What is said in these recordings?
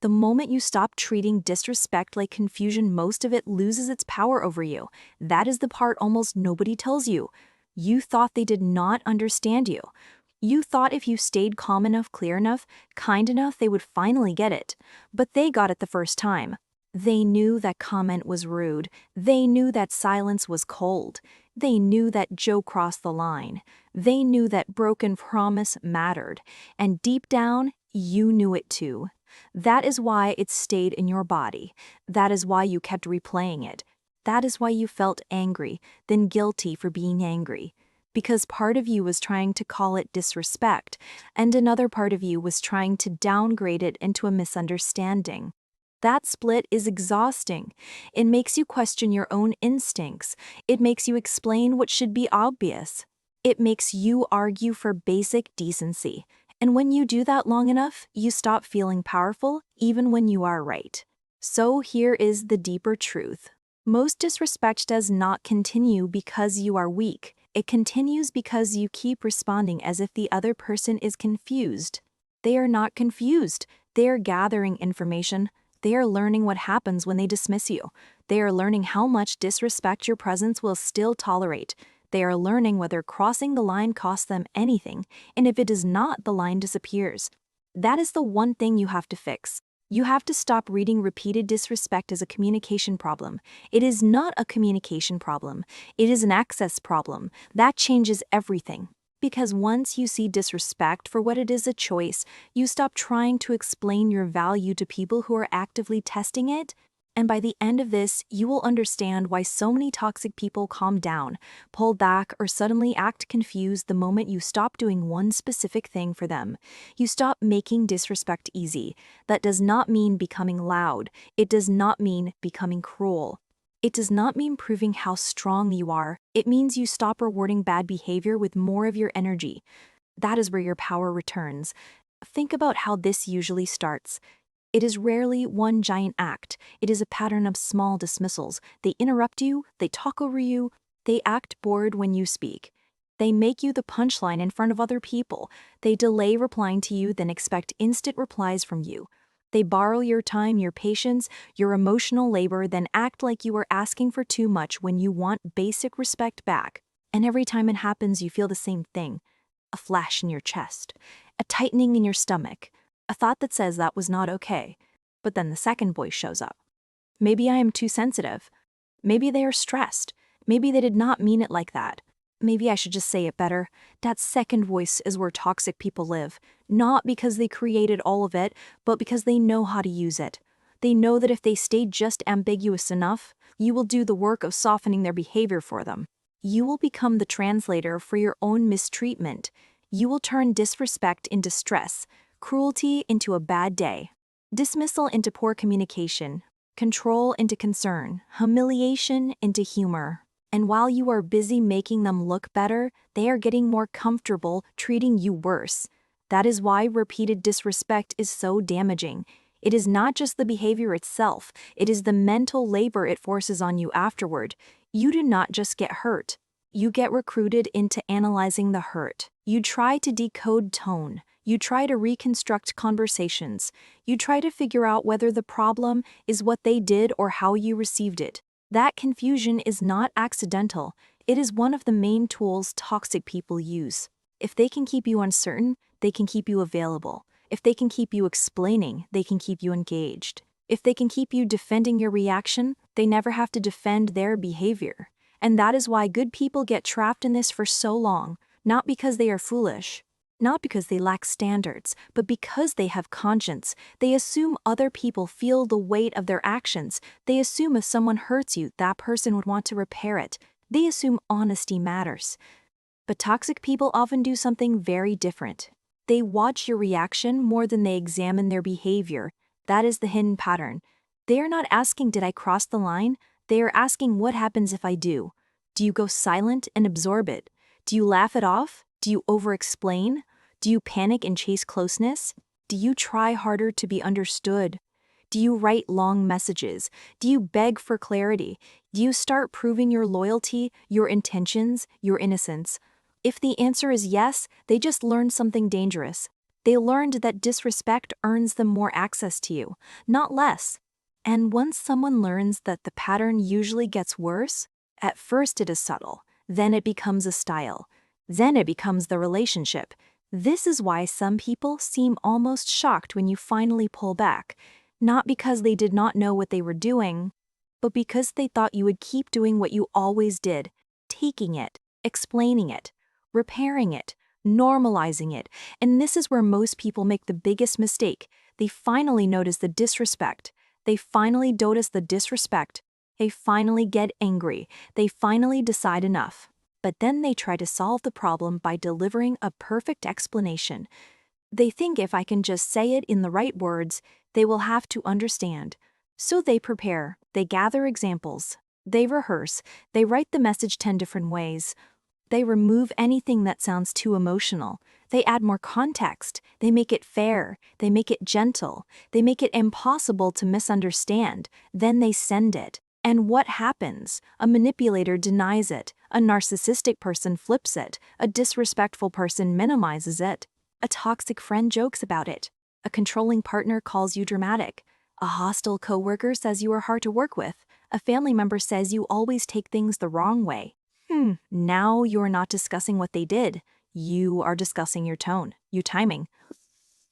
The moment you stop treating disrespect like confusion, most of it loses its power over you. That is the part almost nobody tells you. You thought they did not understand you. You thought if you stayed calm enough, clear enough, kind enough, they would finally get it. But they got it the first time. They knew that comment was rude. They knew that silence was cold. They knew that Joe crossed the line. They knew that broken promise mattered. And deep down, you knew it too. That is why it stayed in your body. That is why you kept replaying it. That is why you felt angry, then guilty for being angry. Because part of you was trying to call it disrespect, and another part of you was trying to downgrade it into a misunderstanding. That split is exhausting. It makes you question your own instincts. It makes you explain what should be obvious. It makes you argue for basic decency. And when you do that long enough, you stop feeling powerful, even when you are right. So here is the deeper truth. Most disrespect does not continue because you are weak. It continues because you keep responding as if the other person is confused. They are not confused. They are gathering information. They are learning what happens when they dismiss you. They are learning how much disrespect your presence will still tolerate. They are learning whether crossing the line costs them anything, and if it does not, the line disappears. That is the one thing you have to fix. You have to stop reading repeated disrespect as a communication problem. It is not a communication problem. It is an access problem. That changes everything. Because once you see disrespect for what it is, a choice, you stop trying to explain your value to people who are actively testing it. And by the end of this, you will understand why so many toxic people calm down, pull back, or suddenly act confused the moment you stop doing one specific thing for them. You stop making disrespect easy. That does not mean becoming loud. It does not mean becoming cruel. It does not mean proving how strong you are. It means you stop rewarding bad behavior with more of your energy. That is where your power returns. Think about how this usually starts. It is rarely one giant act. It is a pattern of small dismissals. They interrupt you, they talk over you, they act bored when you speak. They make you the punchline in front of other people. They delay replying to you, then expect instant replies from you. They borrow your time, your patience, your emotional labor, then act like you are asking for too much when you want basic respect back. And every time it happens, you feel the same thing. A flash in your chest, a tightening in your stomach, a thought that says that was not okay. But then the second voice shows up. Maybe I am too sensitive. Maybe they are stressed. Maybe they did not mean it like that. Maybe I should just say it better. That second voice is where toxic people live. Not because they created all of it, but because they know how to use it. They know that if they stay just ambiguous enough, you will do the work of softening their behavior for them. You will become the translator for your own mistreatment. You will turn disrespect into stress, cruelty into a bad day, dismissal into poor communication, control into concern, humiliation into humor. And while you are busy making them look better, they are getting more comfortable treating you worse. That is why repeated disrespect is so damaging. It is not just the behavior itself, it is the mental labor it forces on you afterward. You do not just get hurt. You get recruited into analyzing the hurt. You try to decode tone. You try to reconstruct conversations. You try to figure out whether the problem is what they did or how you received it. That confusion is not accidental. It is one of the main tools toxic people use. If they can keep you uncertain, they can keep you available. If they can keep you explaining, they can keep you engaged. If they can keep you defending your reaction, they never have to defend their behavior. And that is why good people get trapped in this for so long, not because they are foolish. Not because they lack standards, but because they have conscience. They assume other people feel the weight of their actions. They assume if someone hurts you, that person would want to repair it. They assume honesty matters. But toxic people often do something very different. They watch your reaction more than they examine their behavior. That is the hidden pattern. They are not asking, did I cross the line? They are asking, what happens if I do? Do you go silent and absorb it? Do you laugh it off? Do you overexplain? Do you panic and chase closeness? Do you try harder to be understood? Do you write long messages? Do you beg for clarity? Do you start proving your loyalty, your intentions, your innocence? If the answer is yes, they just learned something dangerous. They learned that disrespect earns them more access to you, not less. And once someone learns that the pattern usually gets worse, at first it is subtle, then it becomes a style, then it becomes the relationship. This is why some people seem almost shocked when you finally pull back, not because they did not know what they were doing, but because they thought you would keep doing what you always did, taking it, explaining it, repairing it, normalizing it. And this is where most people make the biggest mistake. They finally notice the disrespect. They finally notice the disrespect. They finally get angry. They finally decide enough. But then they try to solve the problem by delivering a perfect explanation. They think if I can just say it in the right words, they will have to understand. So they prepare, they gather examples, they rehearse, they write the message 10 different ways. They remove anything that sounds too emotional. They add more context. They make it fair. They make it gentle. They make it impossible to misunderstand. Then they send it. And what happens? A manipulator denies it. A narcissistic person flips it. A disrespectful person minimizes it. A toxic friend jokes about it. A controlling partner calls you dramatic. A hostile coworker says you are hard to work with. A family member says you always take things the wrong way. Now you're not discussing what they did. You are discussing your tone, your timing,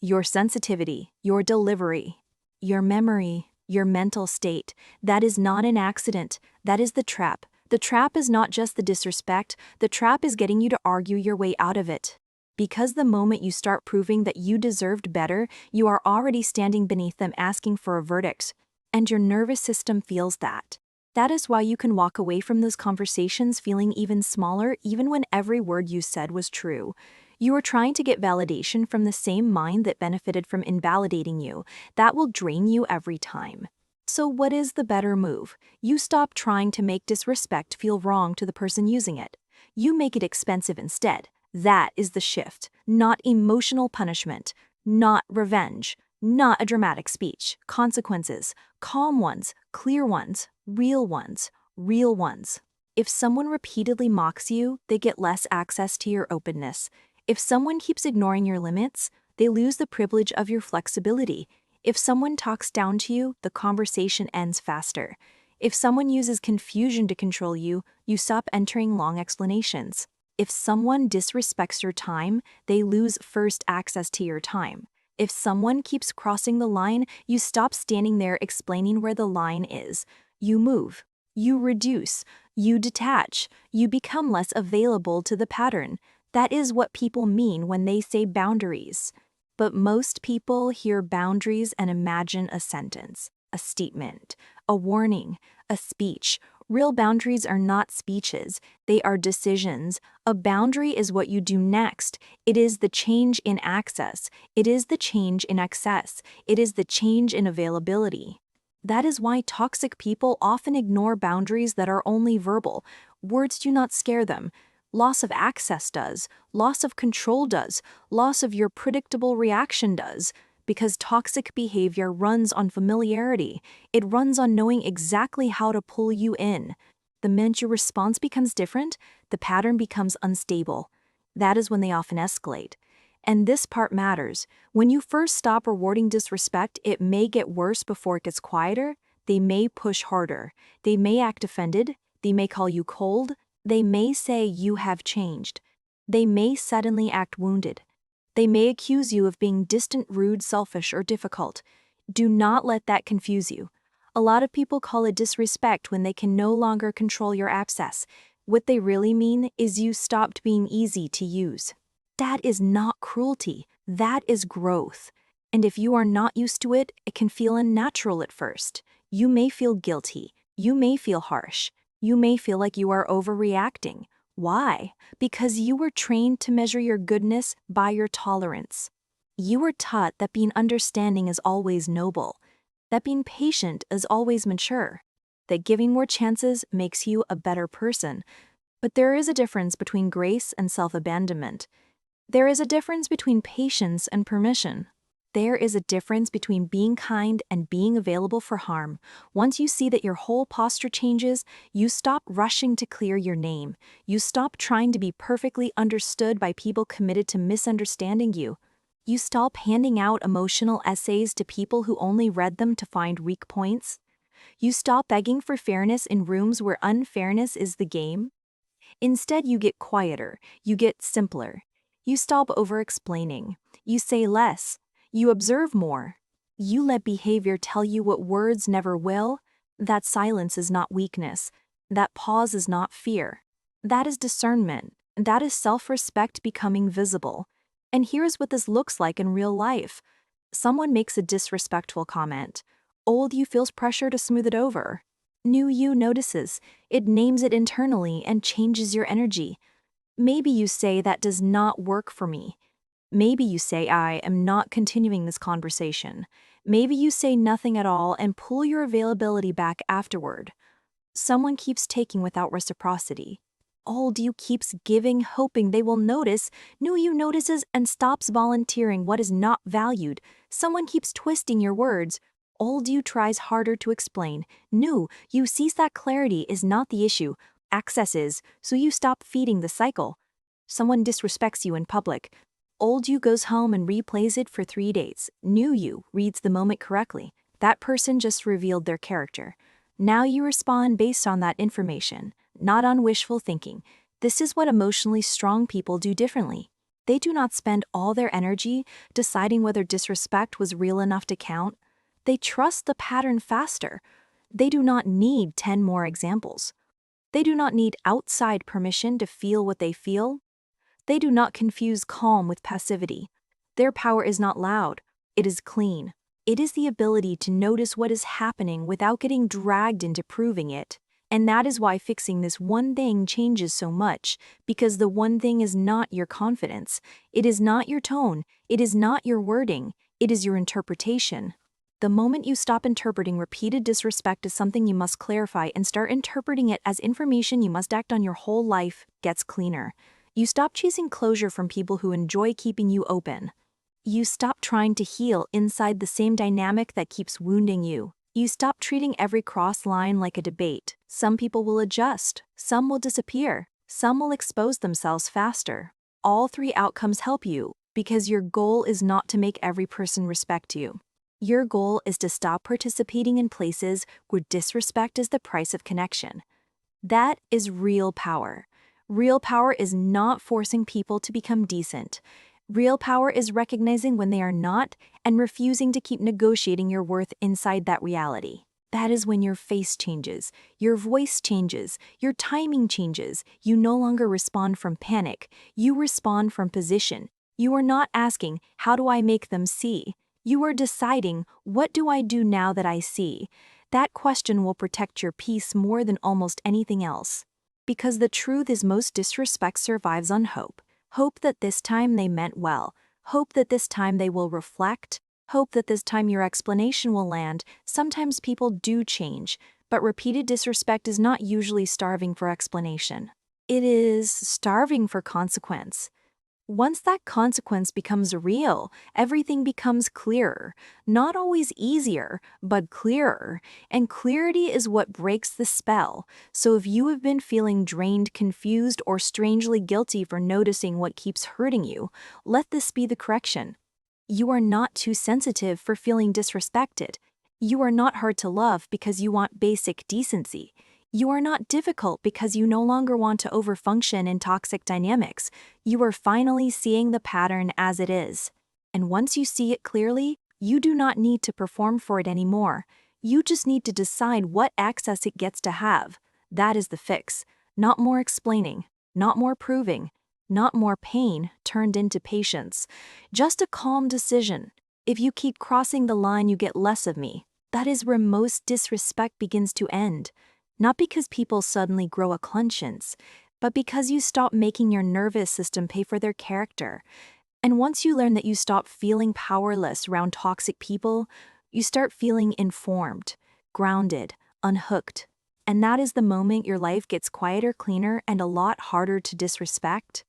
your sensitivity, your delivery, your memory, your mental state. That is not an accident. That is the trap. The trap is not just the disrespect. The trap is getting you to argue your way out of it. Because the moment you start proving that you deserved better, you are already standing beneath them asking for a verdict. And your nervous system feels that. That is why you can walk away from those conversations feeling even smaller even when every word you said was true. You are trying to get validation from the same mind that benefited from invalidating you. That will drain you every time. So what is the better move? You stop trying to make disrespect feel wrong to the person using it. You make it expensive instead. That is the shift, not emotional punishment, not revenge. Not a dramatic speech, consequences, calm ones, clear ones, real ones, real ones. If someone repeatedly mocks you, they get less access to your openness. If someone keeps ignoring your limits, they lose the privilege of your flexibility. If someone talks down to you, the conversation ends faster. If someone uses confusion to control you, you stop entering long explanations. If someone disrespects your time, they lose first access to your time. If someone keeps crossing the line, you stop standing there explaining where the line is. You move, you reduce, you detach, you become less available to the pattern. That is what people mean when they say boundaries. But most people hear boundaries and imagine a sentence, a statement, a warning, a speech. Real boundaries are not speeches, they are decisions. A boundary is what you do next. It is the change in access. It is the change in access. It is the change in availability. That is why toxic people often ignore boundaries that are only verbal. Words do not scare them. Loss of access does. Loss of control does. Loss of your predictable reaction does. Because toxic behavior runs on familiarity. It runs on knowing exactly how to pull you in. The minute your response becomes different, the pattern becomes unstable. That is when they often escalate. And this part matters. When you first stop rewarding disrespect, it may get worse before it gets quieter. They may push harder. They may act offended. They may call you cold. They may say you have changed. They may suddenly act wounded. They may accuse you of being distant, rude, selfish, or difficult. Do not let that confuse you. A lot of people call it disrespect when they can no longer control your access. What they really mean is you stopped being easy to use. That is not cruelty. That is growth. And if you are not used to it, it can feel unnatural at first. You may feel guilty. You may feel harsh. You may feel like you are overreacting. Why? Because you were trained to measure your goodness by your tolerance. You were taught that being understanding is always noble, that being patient is always mature, that giving more chances makes you a better person. But there is a difference between grace and self-abandonment. There is a difference between patience and permission. There is a difference between being kind and being available for harm. Once you see that your whole posture changes, you stop rushing to clear your name. You stop trying to be perfectly understood by people committed to misunderstanding you. You stop handing out emotional essays to people who only read them to find weak points. You stop begging for fairness in rooms where unfairness is the game. Instead, you get quieter, you get simpler. You stop over-explaining. You say less. You observe more. You let behavior tell you what words never will. That silence is not weakness. That pause is not fear. That is discernment. That is self-respect becoming visible. And here's what this looks like in real life. Someone makes a disrespectful comment. Old you feels pressure to smooth it over. New you notices. It names it internally and changes your energy. Maybe you say that does not work for me. Maybe you say I am not continuing this conversation. Maybe you say nothing at all and pull your availability back afterward. Someone keeps taking without reciprocity. Old you keeps giving, hoping they will notice. New you notices and stops volunteering what is not valued. Someone keeps twisting your words. Old you tries harder to explain. New you sees that clarity is not the issue. Access is, so you stop feeding the cycle. Someone disrespects you in public. Old you goes home and replays it for 3 days. New you reads the moment correctly. That person just revealed their character. Now you respond based on that information, not on wishful thinking. This is what emotionally strong people do differently. They do not spend all their energy deciding whether disrespect was real enough to count. They trust the pattern faster. They do not need 10 more examples. They do not need outside permission to feel what they feel. They do not confuse calm with passivity. Their power is not loud. It is clean. It is the ability to notice what is happening without getting dragged into proving it. And that is why fixing this one thing changes so much, because the one thing is not your confidence. It is not your tone. It is not your wording. It is your interpretation. The moment you stop interpreting repeated disrespect as something you must clarify and start interpreting it as information you must act on, your whole life gets cleaner. You stop chasing closure from people who enjoy keeping you open. You stop trying to heal inside the same dynamic that keeps wounding you. You stop treating every cross line like a debate. Some people will adjust, some will disappear, some will expose themselves faster. All three outcomes help you, because your goal is not to make every person respect you. Your goal is to stop participating in places where disrespect is the price of connection. That is real power. Real power is not forcing people to become decent. Real power is recognizing when they are not and refusing to keep negotiating your worth inside that reality. That is when your face changes, your voice changes, your timing changes. You no longer respond from panic. You respond from position. You are not asking, how do I make them see? You are deciding, what do I do now that I see? That question will protect your peace more than almost anything else. Because the truth is, most disrespect survives on hope. Hope that this time they meant well. Hope that this time they will reflect. Hope that this time your explanation will land. Sometimes people do change, but repeated disrespect is not usually starving for explanation. It is starving for consequence. Once that consequence becomes real, everything becomes clearer. Not always easier, but clearer. And clarity is what breaks the spell. So if you have been feeling drained, confused, or strangely guilty for noticing what keeps hurting you, let this be the correction. You are not too sensitive for feeling disrespected. You are not hard to love because you want basic decency. You are not difficult because you no longer want to overfunction in toxic dynamics. You are finally seeing the pattern as it is. And once you see it clearly, you do not need to perform for it anymore. You just need to decide what access it gets to have. That is the fix. Not more explaining, not more proving, not more pain turned into patience. Just a calm decision. If you keep crossing the line, you get less of me. That is where most disrespect begins to end. Not because people suddenly grow a conscience, but because you stop making your nervous system pay for their character. And once you learn that you stop feeling powerless around toxic people, you start feeling informed, grounded, unhooked. And that is the moment your life gets quieter, cleaner, and a lot harder to disrespect.